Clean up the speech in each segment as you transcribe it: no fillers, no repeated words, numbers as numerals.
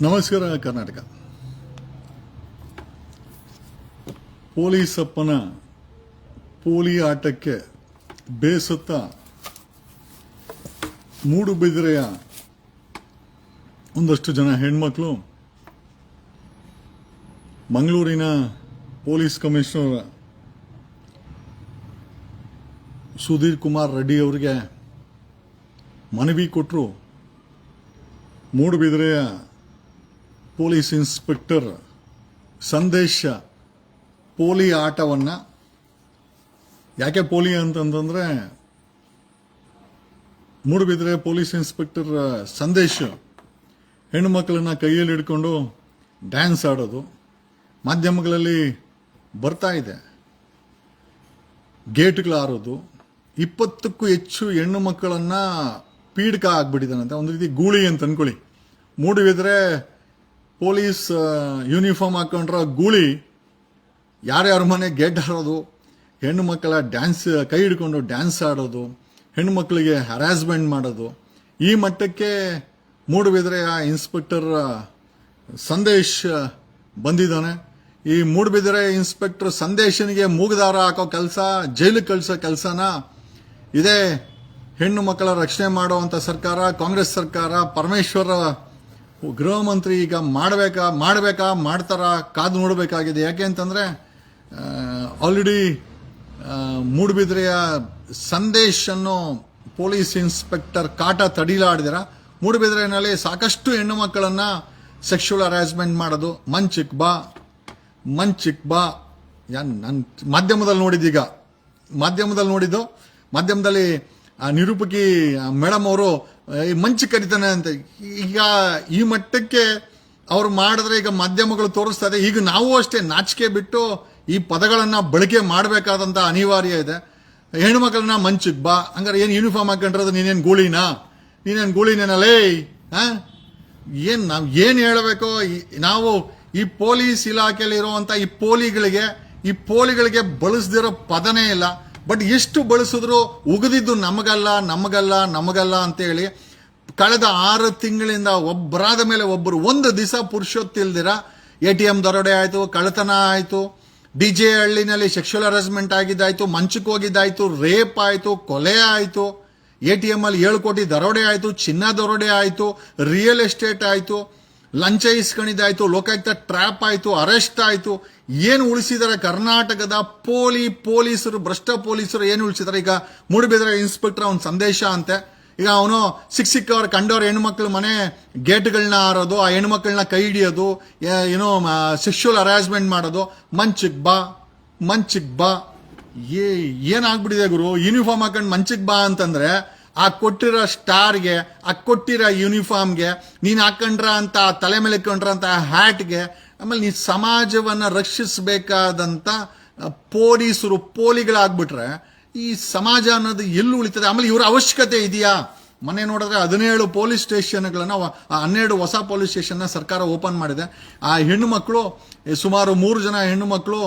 ನಮಸ್ಕಾರ ಕರ್ನಾಟಕ. ಪೊಲೀಸಪ್ಪನ ಪೋಲಿ ಆಟಕ್ಕೆ ಬೇಸತ್ತ ಮೂಡುಬಿದಿರೆಯ ಒಂದಷ್ಟು ಜನ ಹೆಣ್ಮಕ್ಳು ಮಂಗಳೂರಿನ ಪೊಲೀಸ್ ಕಮಿಷನರ್ ಸುಧೀರ್ ಕುಮಾರ್ ರೆಡ್ಡಿ ಅವರಿಗೆ ಮನವಿ ಕೊಟ್ಟರು. ಮೂಡುಬಿದಿರೆಯ ಪೊಲೀಸ್ ಇನ್ಸ್ಪೆಕ್ಟರ್ ಸಂದೇಶ ಪೋಲಿ ಆಟವನ್ನು ಯಾಕೆ ಪೋಲಿ ಅಂತಂದ್ರೆ ಮೂಡುಬಿದಿರೆ ಪೊಲೀಸ್ ಇನ್ಸ್ಪೆಕ್ಟರ್ ಸಂದೇಶ ಹೆಣ್ಣು ಮಕ್ಕಳನ್ನ ಕೈಯಲ್ಲಿ ಹಿಡ್ಕೊಂಡು ಡ್ಯಾನ್ಸ್ ಆಡೋದು ಮಾಧ್ಯಮಗಳಲ್ಲಿ ಬರ್ತಾ ಇದೆ. ಗೇಟ್ಗಳು ಆರೋದು, 20ಕ್ಕೂ ಹೆಚ್ಚು ಹೆಣ್ಣು ಮಕ್ಕಳನ್ನ ಪೀಡ್ಕ ಆಗ್ಬಿಟ್ಟಿದ್ದಾನಂತೆ. ಒಂದು ರೀತಿ ಗೂಳಿ ಅಂತ ಅನ್ಕೊಳ್ಳಿ. ಮೂಡುಬಿದಿರೆ ಪೊಲೀಸ್ ಯೂನಿಫಾರ್ಮ್ ಹಾಕೊಂಡ್ರ ಗೂಳಿ ಯಾರ್ಯಾರ ಮನೆ ಗೇಟ್ ಹಾರೋದು, ಹೆಣ್ಣು ಮಕ್ಕಳ ಡ್ಯಾನ್ಸ್ ಕೈ ಹಿಡ್ಕೊಂಡು ಡ್ಯಾನ್ಸ್ ಆಡೋದು, ಹೆಣ್ಣು ಮಕ್ಕಳಿಗೆ ಹರಾಸ್ಮೆಂಟ್ ಮಾಡೋದು, ಈ ಮಟ್ಟಕ್ಕೆ ಮೂಡುಬಿದಿರೆಯ ಇನ್ಸ್ಪೆಕ್ಟರ್ ಸಂದೇಶ್ ಬಂದಿದ್ದಾನೆ. ಈ ಮೂಡುಬಿದಿರೆ ಇನ್ಸ್ಪೆಕ್ಟರ್ ಸಂದೇಶನಿಗೆ ಮೂಗುದಾರ ಹಾಕೋ ಕೆಲಸ, ಜೈಲಿಗೆ ಕಳಿಸೋ ಕೆಲಸನ ಇದೇ ಹೆಣ್ಣು ಮಕ್ಕಳ ರಕ್ಷಣೆ ಮಾಡುವಂಥ ಸರ್ಕಾರ, ಕಾಂಗ್ರೆಸ್ ಸರ್ಕಾರ, ಪರಮೇಶ್ವರ ಗೃಹ ಮಂತ್ರಿ ಈಗ ಮಾಡ್ತಾರಾ ಕಾದು ನೋಡಬೇಕಾಗಿದೆ. ಯಾಕೆ ಅಂತಂದರೆ ಆಲ್ರೆಡಿ ಮೂಡುಬಿದಿರೆಯ ಸಂದೇಶ್ ಅನ್ನೋ ಪೊಲೀಸ್ ಇನ್ಸ್ಪೆಕ್ಟರ್ ಕಾಟ ತಡಿಲಾಡಿದಿರ. ಮೂಡುಬಿದಿರೆಯಲ್ಲಿ ಸಾಕಷ್ಟು ಹೆಣ್ಣು ಮಕ್ಕಳನ್ನು ಸೆಕ್ಷುವಲ್ ಹರಾಸ್ಮೆಂಟ್ ಮಾಡೋದು, ಮಂಚಿಕ್ ಬಾ ನಾನು ಮಾಧ್ಯಮದಲ್ಲಿ ಮಾಧ್ಯಮದಲ್ಲಿ ನಿರೂಪಕಿ ಮೇಡಮ್ ಅವರು ಮಂಚಿ ಕರೀತಾನೆ ಅಂತ. ಈಗ ಈ ಮಟ್ಟಕ್ಕೆ ಅವ್ರು ಮಾಡಿದ್ರೆ ಈಗ ಮಾಧ್ಯಮಗಳು ತೋರಿಸ್ತಾ ಇದೆ. ಈಗ ನಾವು ಅಷ್ಟೇ ನಾಚಿಕೆ ಬಿಟ್ಟು ಈ ಪದಗಳನ್ನು ಬಳಕೆ ಮಾಡಬೇಕಾದಂಥ ಅನಿವಾರ್ಯ ಇದೆ. ಹೆಣ್ಮಕ್ಳನ್ನ ಮಂಚಿಗೆ ಬಾ ಹಂಗಾರೆ ಏನು ಯೂನಿಫಾರ್ಮ್ ಹಾಕೊಂಡ್ರದು ನೀನೇನು ಗೂಳಿನೇನಲ್ಲೇ ನಾವು ಏನು ಹೇಳಬೇಕು? ನಾವು ಈ ಪೊಲೀಸ್ ಇಲಾಖೆಯಲ್ಲಿ ಇರುವಂಥ ಈ ಪೋಲಿಗಳಿಗೆ ಬಳಸದಿರೋ ಪದನೇ ಇಲ್ಲ. ಬಟ್ ಎಷ್ಟು ಬಳಸಿದ್ರು ಉಗಿದಿದ್ದು ನಮಗಲ್ಲ ಅಂತೇಳಿ ಕಳೆದ 6 ತಿಂಗಳಿಂದ ಒಬ್ಬರಾದ ಮೇಲೆ ಒಬ್ಬರು ಒಂದು ದಿವಸ ಪುರುಷೊತ್ತಿಲ್ದಿರ ATM ದರೋಡೆ ಆಯಿತು, ಕಳ್ಳತನ ಆಯಿತು, DJ ಹಳ್ಳಿನಲ್ಲಿ ಸೆಕ್ಷುವಲ್ ಹರಾಸ್ಮೆಂಟ್ ಆಗಿದ್ದಾಯ್ತು, ಮಂಚಕ್ಕೆ ಹೋಗಿದ್ದಾಯ್ತು, ರೇಪ್ ಆಯಿತು, ಕೊಲೆ ಆಯಿತು, ATM ಅಲ್ಲಿ 7 ಕೋಟಿ ದರೋಡೆ ಆಯಿತು, ಚಿನ್ನ ದರೋಡೆ ಆಯಿತು, ರಿಯಲ್ ಎಸ್ಟೇಟ್ ಆಯಿತು, ಲಂಚ ಇಸ್ಕೊಂಡಿದ್ದಾಯ್ತು, ಲೋಕಾಯುಕ್ತ ಟ್ರ್ಯಾಪ್ ಆಯಿತು, ಅರೆಸ್ಟ್ ಆಯಿತು. ಏನು ಉಳಿಸಿದ್ದಾರೆ ಕರ್ನಾಟಕದ ಪೊಲೀಸರು, ಭ್ರಷ್ಟ ಪೊಲೀಸರು ಏನು ಉಳಿಸಿದ್ದಾರೆ? ಈಗ ಮೂಡುಬಿದಿರೆ ಇನ್ಸ್ಪೆಕ್ಟರ್ ಅವನ ಸಂದೇಶ ಅಂತೆ. ಈಗ ಅವನು ಸಿಕ್ಕವ್ರು ಕಂಡವ್ರು ಹೆಣ್ಮಕ್ಳು ಮನೆ ಗೇಟ್ಗಳನ್ನ ಆರೋದು, ಆ ಹೆಣ್ಮಕ್ಳನ್ನ ಕೈ ಹಿಡಿಯೋದು, ಏನೋ ಸೆಕ್ಷುವಲ್ ಹರಾಸ್ಮೆಂಟ್ ಮಾಡೋದು, ಮಂಚಿಗೆ ಬಾ ಏನಾಗ್ಬಿಟ್ಟಿದೆ ಗುರು? ಯೂನಿಫಾರ್ಮ್ ಹಾಕೊಂಡು ಮಂಚಿಗೆ ಬಾ ಅಂತಂದ್ರೆ ಆ ಕೊಟ್ಟಿರೋ ಸ್ಟಾರ್ಗೆ, ಆ ಕೊಟ್ಟಿರೋ ಯೂನಿಫಾರ್ಮ್ಗೆ, ನೀನು ಹಾಕೊಂಡ್ರ ಅಂತ ತಲೆ ಮೇಲೆ ಇಟ್ಕೊಂಡ್ರ ಅಂತ ಹ್ಯಾಟ್ಗೆ, ಆಮೇಲೆ ನೀ ಸಮಾಜವನ್ನು ರಕ್ಷಿಸಬೇಕಾದಂಥ ಪೋಲಿಗಳಾಗ್ಬಿಟ್ರೆ ಈ ಸಮಾಜ ಅನ್ನೋದು ಎಲ್ಲಿ ಉಳಿತದೆ? ಆಮೇಲೆ ಇವರ ಅವಶ್ಯಕತೆ ಇದೆಯಾ? ಮೊನ್ನೆ ನೋಡಿದ್ರೆ 17 ಪೊಲೀಸ್ ಸ್ಟೇಷನ್ಗಳನ್ನು 12 ಹೊಸ ಪೊಲೀಸ್ ಸ್ಟೇಷನ್ನ ಸರ್ಕಾರ ಓಪನ್ ಮಾಡಿದೆ. ಆ ಹೆಣ್ಣು ಮಕ್ಕಳು ಸುಮಾರು 3 ಜನ ಹೆಣ್ಣು ಮಕ್ಕಳು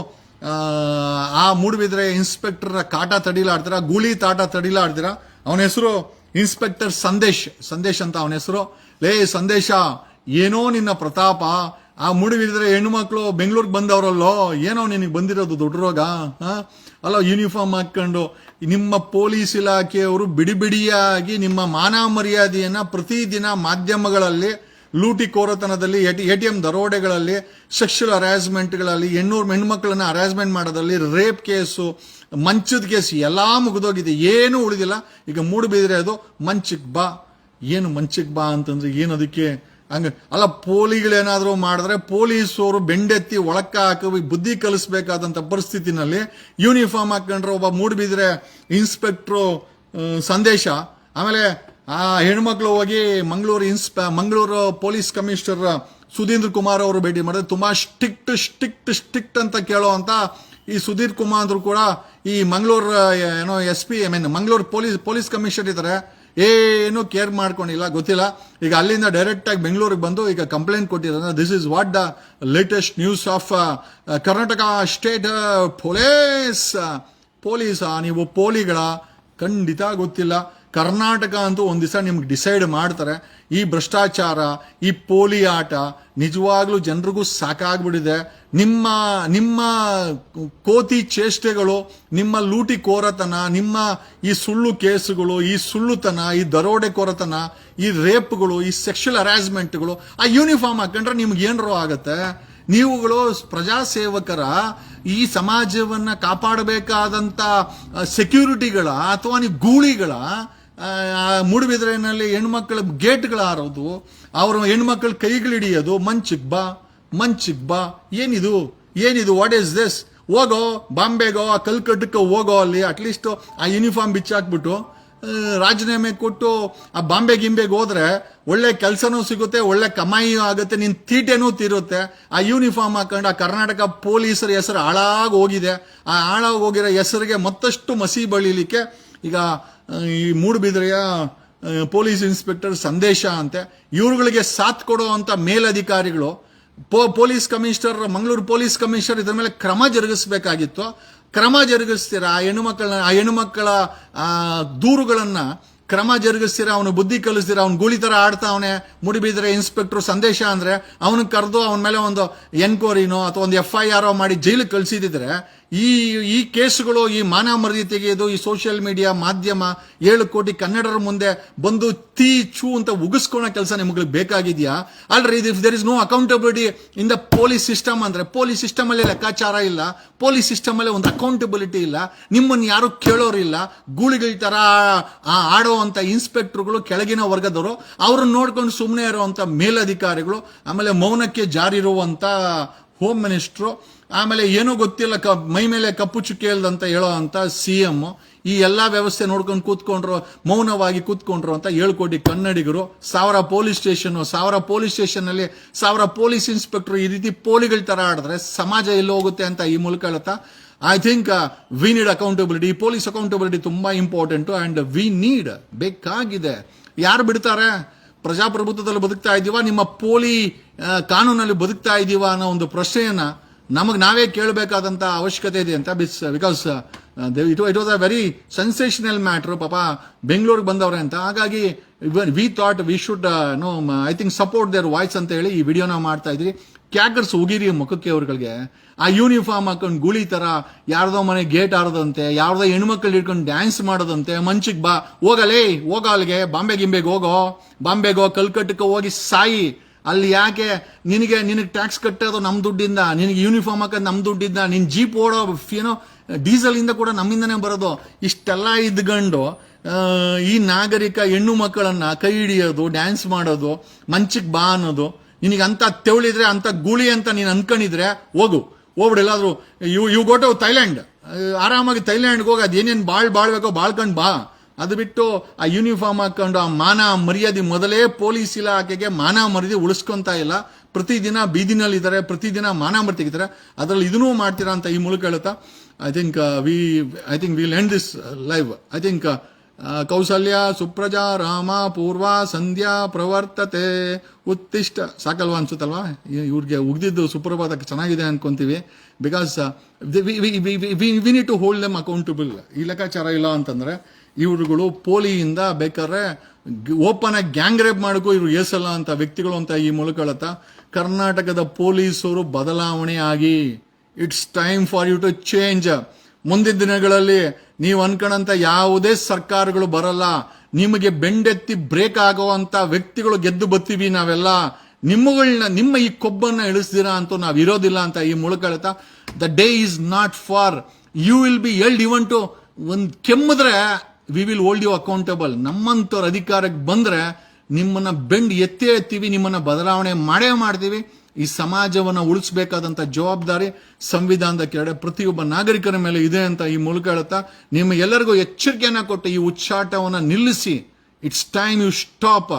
ಆ ಮೂಡುಬಿದಿರೆ ಇನ್ಸ್ಪೆಕ್ಟರ್ ಕಾಟ ತಡಿಲಾಡ್ತೀರ, ಗೂಳಿ ತಾಟ ತಡಿಲಾಡ್ತೀರ. ಅವನ ಹೆಸರು ಇನ್ಸ್ಪೆಕ್ಟರ್ ಸಂದೇಶ್ ಅಂತ ಅವನ ಹೆಸರು. ಸಂದೇಶ, ಏನೋ ನಿನ್ನ ಪ್ರತಾಪ. ಆ ಮೂಡುಬಿದಿರೆ ಹೆಣ್ಣು ಮಕ್ಕಳು ಬೆಂಗಳೂರಿಗೆ ಬಂದವರಲ್ಲೋ, ಏನೋ ನಿನಗೆ ಬಂದಿರೋದು ದೊಡ್ಡ ರೋಗ ಅಲ್ಲ? ಯೂನಿಫಾರ್ಮ್ ಹಾಕೊಂಡು ನಿಮ್ಮ ಪೊಲೀಸ್ ಇಲಾಖೆಯವರು ಬಿಡಿಯಾಗಿ ನಿಮ್ಮ ಮಾನ ಮರ್ಯಾದೆಯನ್ನ ಪ್ರತಿದಿನ ಮಾಧ್ಯಮಗಳಲ್ಲಿ ಲೂಟಿ ಕೋರತನದಲ್ಲಿ, ATM ದರೋಡೆಗಳಲ್ಲಿ, ಸೆಕ್ಷುವಲ್ ಹರಾಸ್ಮೆಂಟ್ಗಳಲ್ಲಿ, ಹೆಣ್ಮಕ್ಳನ್ನ ಹರಾಸ್ಮೆಂಟ್ ಮಾಡೋದ್ರಲ್ಲಿ, ರೇಪ್ ಕೇಸು, ಮಂಚದ ಕೇಸು ಎಲ್ಲ ಮುಗಿದೋಗಿದೆ, ಏನೂ ಉಳಿದಿಲ್ಲ. ಈಗ ಮೂಡುಬಿದಿರೆ ಅದು ಮಂಚಿಗೆ ಬಾ ಅಂತಂದ್ರೆ ಏನದಕ್ಕೆ? ಹಂಗ ಅಲ್ಲ, ಪೋಲಿಗಳೇನಾದರೂ ಮಾಡಿದ್ರೆ ಪೊಲೀಸರು ಬೆಂಡೆತ್ತಿ ಒಳಕ್ಕ ಹಾಕಿ ಬುದ್ಧಿ ಕಲಿಸ್ಬೇಕಾದಂಥ ಪರಿಸ್ಥಿತಿನಲ್ಲಿ ಯೂನಿಫಾರ್ಮ್ ಹಾಕೊಂಡ್ರೆ ಒಬ್ಬ ಮೂಡುಬಿದಿರೆ ಇನ್ಸ್ಪೆಕ್ಟ್ರು ಸಂದೇಶ, ಆಮೇಲೆ ಆ ಹೆಣ್ಮಕ್ಳು ಹೋಗಿ ಮಂಗಳೂರು ಪೊಲೀಸ್ ಕಮಿಷನರ್ ಸುಧೀಂದ್ರ ಕುಮಾರ್ ಅವರು ಭೇಟಿ ಮಾಡಿದ್ರೆ ತುಂಬಾ ಸ್ಟ್ರಿಕ್ಟ್ ಅಂತ ಕೇಳೋ ಅಂತ ಈ ಸುಧೀರ್ ಕುಮಾರ್ ಕೂಡ ಈ Mangaluru SP Mangaluru police commissioner ಇದ್ದಾರೆ, ಏನು ಕೇರ್ ಮಾಡ್ಕೊಂಡಿಲ್ಲ, ಗೊತ್ತಿಲ್ಲ. ಈಗ ಅಲ್ಲಿಂದ ಡೈರೆಕ್ಟ್ ಆಗಿ ಬೆಂಗಳೂರಿಗೆ ಬಂದು ಈಗ ಕಂಪ್ಲೇಂಟ್ ಕೊಟ್ಟಿದ್ದಾರೆ. This is what the latest news of Karnataka state police. ನೀವು ಪೋಲಿಗಳ ಖಂಡಿತ ಗೊತ್ತಿಲ್ಲ. ಕರ್ನಾಟಕ ಅಂತೂ ಒಂದು ದಿವಸ ನಿಮ್ಗೆ ಡಿಸೈಡ್ ಮಾಡ್ತಾರೆ. ಈ ಭ್ರಷ್ಟಾಚಾರ, ಈ ಪೋಲಿ ಆಟ ನಿಜವಾಗ್ಲೂ ಜನರಿಗೂ ಸಾಕಾಗ್ಬಿಟ್ಟಿದೆ. ನಿಮ್ಮ ನಿಮ್ಮ ಕೋತಿ ಚೇಷ್ಟೆಗಳು, ನಿಮ್ಮ ಲೂಟಿ ಕೋರತನ, ನಿಮ್ಮ ಈ ಸುಳ್ಳು ಕೇಸುಗಳು, ಈ ಸುಳ್ಳುತನ, ಈ ದರೋಡೆಕೋರತನ, ಈ ರೇಪ್ಗಳು, ಈ ಸೆಕ್ಷುವಲ್ ಹರಾಸ್ಮೆಂಟ್ಗಳು, ಆ ಯೂನಿಫಾರ್ಮ್ ಹಾಕೊಂಡ್ರೆ ನಿಮ್ಗೆ ಏನರೋ ಆಗತ್ತೆ. ನೀವುಗಳು ಪ್ರಜಾಸೇವಕರ, ಈ ಸಮಾಜವನ್ನ ಕಾಪಾಡಬೇಕಾದಂತ ಸೆಕ್ಯೂರಿಟಿಗಳ ಅಥವಾ ನೀವು ಗೂಳಿಗಳ, ಮೂಡುಬಿದಿರೆನಲ್ಲಿ ಹೆಣ್ಮಕ್ಳ ಗೇಟ್ಗಳ ಹಾರೋದು, ಅವ್ರ ಹೆಣ್ಮಕ್ಳ ಕೈಗಳಿಡಿಯೋದು, ಮಂಚಿಗ್ ಬಾ ಏನಿದು ವಾಟ್ ಈಸ್ ದಿಸ್? ಹೋಗೋ ಬಾಂಬೆಗೋ, ಆ ಕಲ್ಕಟ್ಟಕ್ಕೆ ಹೋಗೋ, ಅಲ್ಲಿ ಅಟ್ಲೀಸ್ಟ್ ಆ ಯೂನಿಫಾರ್ಮ್ ಬಿಚ್ಚಾಕ್ಬಿಟ್ಟು ರಾಜೀನಾಮೆ ಕೊಟ್ಟು ಆ ಗಿಂಬೆಗೆ ಹೋದ್ರೆ ಒಳ್ಳೆ ಕೆಲಸನೂ ಸಿಗುತ್ತೆ, ಒಳ್ಳೆ ಕಮಾಯಿಯೂ ಆಗುತ್ತೆ, ನಿನ್ ತೀಟೆನೂ ತೀರುತ್ತೆ. ಆ ಯೂನಿಫಾರ್ಮ್ ಹಾಕೊಂಡು ಆ ಕರ್ನಾಟಕ ಪೊಲೀಸರ ಹೆಸರು ಹಾಳಾಗಿ ಹೋಗಿದೆ. ಆ ಹಾಳಾಗಿ ಹೋಗಿರೋ ಹೆಸರಿಗೆ ಮತ್ತಷ್ಟು ಮಸಿ ಬಳಿಲಿಕ್ಕೆ ಈಗ ಈ ಮೂಡುಬಿದಿರೆಯ ಪೊಲೀಸ್ ಇನ್ಸ್ಪೆಕ್ಟರ್ ಸಂದೇಶ ಅಂತೆ, ಇವ್ರುಗಳಿಗೆ ಸಾಥ್ ಕೊಡೋ ಅಂತ ಮೇಲಧಿಕಾರಿಗಳು, police commissioner, Mangaluru police commissioner ಇದ್ರ ಮೇಲೆ ಕ್ರಮ ಜರುಗಿಸಬೇಕಾಗಿತ್ತು. ಕ್ರಮ ಜರುಗಿಸ್ತೀರಾ? ಆ ಹೆಣ್ಣುಮಕ್ಕಳ ದೂರುಗಳನ್ನ ಕ್ರಮ ಜರುಗಿಸ್ತೀರಾ? ಅವನು ಬುದ್ಧಿ ಕಲಿಸ್ತೀರಾ? ಅವ್ನು ಗೂಳಿ ತರ ಆಡ್ತಾವನೆ ಮೂಡುಬಿದಿರೆ ಇನ್ಸ್ಪೆಕ್ಟರ್ ಸಂದೇಶ ಅಂದ್ರೆ ಅವನು ಕರೆದು ಅವನ ಮೇಲೆ ಒಂದು ಎನ್ಕ್ವೈರಿನೋ ಅಥವಾ ಒಂದು FIR ಮಾಡಿ ಜೈಲಿಗೆ ಕಳಿಸಿದ್ರೆ ಈ ಕೇಸುಗಳು, ಈ ಮಾನ ಮರ್ಯಾದೆ ತೆಗೆಯೋದು, ಈ ಸೋಷಿಯಲ್ ಮೀಡಿಯಾ ಮಾಧ್ಯಮ 7 ಕೋಟಿ ಕನ್ನಡರ ಮುಂದೆ ಬಂದು ಚೂ ಅಂತ ಉಗಿಸ್ಕೊಳ್ಳೋ ಕೆಲಸ ನಿಮ್ಗಳಿಗೆ ಬೇಕಾಗಿದ್ಯಾ? ಅಲ್ರಿ, if there is no accountability in the police system ಅಂದ್ರೆ ಪೊಲೀಸ್ ಸಿಸ್ಟಮ್ ಅಲ್ಲಿ ಲೆಕ್ಕಾಚಾರ ಇಲ್ಲ, ಪೊಲೀಸ್ ಸಿಸ್ಟಮ್ ಅಲ್ಲಿ ಒಂದು ಅಕೌಂಟಬಿಲಿಟಿ ಇಲ್ಲ, ನಿಮ್ಮನ್ನು ಯಾರು ಕೇಳೋರಿಲ್ಲ. ಗೂಳಿಗಳ ತರ ಆಡೋ ಅಂತ ಇನ್ಸ್ಪೆಕ್ಟರ್ಗಳು, ಕೆಳಗಿನ ವರ್ಗದವರು, ಅವ್ರನ್ನ ನೋಡ್ಕೊಂಡು ಸುಮ್ಮನೆ ಇರುವಂತ ಮೇಲಧಿಕಾರಿಗಳು, ಆಮೇಲೆ ಮೌನಕ್ಕೆ ಜಾರಿರುವಂತ ಹೋಮ್ ಮಿನಿಸ್ಟ್ರು, ಆಮೇಲೆ ಏನೂ ಗೊತ್ತಿಲ್ಲ ಮೈ ಮೇಲೆ ಕಪ್ಪು ಚುಕ್ಕೆ ಇಲ್ದಂತ ಹೇಳೋ ಅಂತ CM, ಈ ಎಲ್ಲಾ ವ್ಯವಸ್ಥೆ ನೋಡ್ಕೊಂಡು ಕೂತ್ಕೊಂಡ್ರು, ಮೌನವಾಗಿ ಕೂತ್ಕೊಂಡ್ರು ಅಂತ 7 ಕೋಟಿ ಕನ್ನಡಿಗರು. 1000 ಪೊಲೀಸ್ ಸ್ಟೇಷನ್, 1000 ಪೊಲೀಸ್ ಸ್ಟೇಷನ್ ಅಲ್ಲಿ 1000 ಪೊಲೀಸ್ ಇನ್ಸ್ಪೆಕ್ಟರ್ ಈ ರೀತಿ ಪೋಲಿಗಳ ತರ ಆಡಿದ್ರೆ ಸಮಾಜ ಎಲ್ಲಿ ಹೋಗುತ್ತೆ ಅಂತ ಈ ಮೂಲಕ ಹೇಳ್ತಾ, I think we need accountability. Police accountability ತುಂಬಾ ಇಂಪಾರ್ಟೆಂಟ್ ಅಂಡ್ ವಿ ನೀಡ್, ಬೇಕಾಗಿದೆ. ಯಾರು ಬಿಡ್ತಾರೆ? ಪ್ರಜಾಪ್ರಭುತ್ವದಲ್ಲಿ ಬದುಕ್ತಾ ಇದೀವ, ನಿಮ್ಮ ಪೋಲಿ ಕಾನೂನಲ್ಲಿ ಬದುಕ್ತಾ ಇದೀವ ಅನ್ನೋ ಒಂದು ಪ್ರಶ್ನೆಯನ್ನ ನಮಗೆ ನಾವೇ ಕೇಳಬೇಕಾದಂತ ಅವಶ್ಯಕತೆ ಇದೆ ಅಂತ. Because it was a very sensational matter. ಪಾಪ ಬೆಂಗಳೂರಿಗೆ ಬಂದವ್ರೆ ಅಂತ, ಹಾಗಾಗಿ we thought we should I think support their voice ಅಂತ ಹೇಳಿ ಈ ವಿಡಿಯೋನ ಮಾಡ್ತಾ ಇದ್ರಿ. ಕ್ಯಾಕರ್ಸ್ ಹೋಗಿರಿ ಮುಖಕ್ಕೆ ಅವ್ರಿಗೆ. ಆ ಯೂನಿಫಾರ್ಮ್ ಹಾಕೊಂಡು ಗೂಳಿ ತರ ಯಾರ್ದೋ ಮನೆ ಗೇಟ್ ಆಡೋದಂತೆ, ಯಾರ್ದೋ ಹೆಣ್ಮಕ್ಳು ಹಿಡ್ಕೊಂಡು ಡ್ಯಾನ್ಸ್ ಮಾಡೋದಂತೆ, ಮಂಚಿಗೆ ಬಾ, ಹೋಗೋ ಅಲ್ಲಿಗೆ, ಗಿಂಬೆಗೆ ಬಾಂಬೆಗೋ ಕಲ್ಕಟ್ಟಕ್ಕೆ ಹೋಗಿ ಸಾಯಿ. ಅಲ್ಲಿ ಯಾಕೆ ನಿನಗೆ ಟ್ಯಾಕ್ಸ್ ಕಟ್ಟೋದು ನಮ್ಮ ದುಡ್ಡಿಂದ, ನಿನಗೆ ಯೂನಿಫಾರ್ಮ್ ಹಾಕೋದು ನಮ್ಮ ದುಡ್ಡಿಂದ, ನಿನ್ ಜೀಪ್ ಓಡೋ ಡೀಸೆಲ್ ಇಂದ ಕೂಡ ನಮ್ಮಿಂದನೇ ಬರೋದು. ಇಷ್ಟೆಲ್ಲ ಇದ್ಕೊಂಡು ಈ ನಾಗರಿಕ ಹೆಣ್ಣು ಮಕ್ಕಳನ್ನ ಕೈ ಹಿಡಿಯೋದು, ಡ್ಯಾನ್ಸ್ ಮಾಡೋದು, ಮಂಚಿಗೆ ಬಾ ಅನ್ನೋದು, ನಿನಗೆ ಅಂತ ತೆವಳಿದ್ರೆ, ಅಂತ ಗೂಳಿ ಅಂತ ನೀನು ಅನ್ಕೊಂಡಿದ್ರೆ ಹೋಗ್ಬಿಡು ಎಲ್ಲಾದ್ರೂ. ಯು ಗೋ ಟು ಥೈಲ್ಯಾಂಡ್, ಆರಾಮಾಗಿ ಥೈಲ್ಯಾಂಡ್ಗೆ ಹೋಗಿ ಅದೇನೇನು ಬಾಳ್ಬೇಕೋ ಬಾಳ್ಕೊಂಡು ಬಾ. ಅದು ಬಿಟ್ಟು ಆ ಯೂನಿಫಾರ್ಮ್ ಹಾಕೊಂಡು ಆ ಮಾನ ಮರ್ಯಾದೆ, ಮೊದಲೇ ಪೊಲೀಸ್ ಇಲಾಖೆಗೆ ಮಾನ ಮರ್ಯಾದೆ ಉಳಿಸ್ಕೊಂತ ಇಲ್ಲ. ಪ್ರತಿದಿನ ಬೀದಿನಲ್ಲಿ ಇದ್ದಾರೆ, ಪ್ರತಿದಿನ ಮಾನ ಮರ್ಯಾದೆ ತೆಗಿತಾರೆ, ಅದರಲ್ಲಿ ಇದನ್ನೂ ಮಾಡ್ತೀರಾ ಅಂತ ಈ ಮೂಲಕ ಹೇಳುತ್ತಾ I think will end this live. I think Kausalya ಸುಪ್ರಜಾ ರಾಮ ಪೂರ್ವ ಸಂಧ್ಯಾ ಪ್ರವರ್ತತೆ ಉತ್ತಿಷ್ಟ, ಸಾಕಲ್ವಾ ಅನ್ಸುತ್ತಲ್ವಾ? ಇವ್ರಿಗೆ ಉಗ್ದಿದ್ದು ಸುಪ್ರಭಾತಕ್ಕೆ ಚೆನ್ನಾಗಿದೆ ಅನ್ಕೊಂತೀವಿ. Because we need to hold them accountable. ಈ ಲೆಕ್ಕಾಚಾರ ಇಲ್ಲ ಅಂತಂದ್ರೆ ಇವ್ರುಗಳು ಪೋಲಿಯಿಂದ ಬೇಕಾದ್ರೆ ಓಪನ್ ಆಗಿ ಗ್ಯಾಂಗ್ ರೇಪ್ ಮಾಡೋಕ್ಕೂ ಇವ್ರು ಏಸಲ್ಲ ಅಂತ ವ್ಯಕ್ತಿಗಳು ಅಂತ ಈ ಮೂಲಕ ಹೇಳುತ್ತಾ, ಕರ್ನಾಟಕದ ಪೊಲೀಸರು ಬದಲಾವಣೆ ಆಗಿ, it's time for you to change. ಮುಂದಿನ ದಿನಗಳಲ್ಲಿ ನೀವು ಅನ್ಕೊಂಡಂತ ಯಾವುದೇ ಸರ್ಕಾರಗಳು ಬರಲ್ಲ, ನಿಮಗೆ ಬೆಂಡೆತ್ತಿ ಬ್ರೇಕ್ ಆಗುವಂತ ವ್ಯಕ್ತಿಗಳು ಗೆದ್ದು ಬತ್ತೀವಿ ನಾವೆಲ್ಲ. ನಿಮ್ಮ ಈ ಕೊಬ್ಬನ್ನ ಇಳಿಸ್ದಿರಾ ಅಂತೂ ನಾವು ಇರೋದಿಲ್ಲ ಅಂತ ಈ ಮೂಲಕ ಹೇಳ್ತಾ, the day is not far you will be held even to ಒಂದ್ ಕೆಮ್ಮಿದ್ರೆ we will hold you accountable. ನಮ್ಮಂತವ್ರ ಅಧಿಕಾರಕ್ಕೆ ಬಂದ್ರೆ ನಿಮ್ಮನ್ನ ಬೆಂಡ್ ಎತ್ತೀವಿ, ನಿಮ್ಮನ್ನ ಬದಲಾವಣೆ ಮಾಡೇ ಮಾಡ್ತೀವಿ. ಈ ಸಮಾಜವನ್ನ ಉಳಿಸಬೇಕಾದಂತ ಜವಾಬ್ದಾರಿ ಸಂವಿಧಾನದ ಕೆಳಗಡೆ ಪ್ರತಿಯೊಬ್ಬ ನಾಗರಿಕರ ಮೇಲೆ ಇದೆ ಅಂತ ಈ ಮೂಲಕ ಹೇಳುತ್ತಾ, ನಿಮ್ಮ ಎಲ್ಲರಿಗೂ ಎಚ್ಚರಿಕೆಯನ್ನ ಕೊಟ್ಟು ಈ ಉಚ್ಚಾಟವನ್ನ ನಿಲ್ಲಿಸಿ. It's time you stop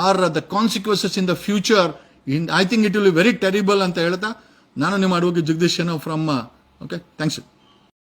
or the consequences in the future I think it will be very terrible ಅಂತ ಹೇಳ್ತಾ, ನಾನು ನಿಮ್ಮ advocate Jagadish from okay, thanks you.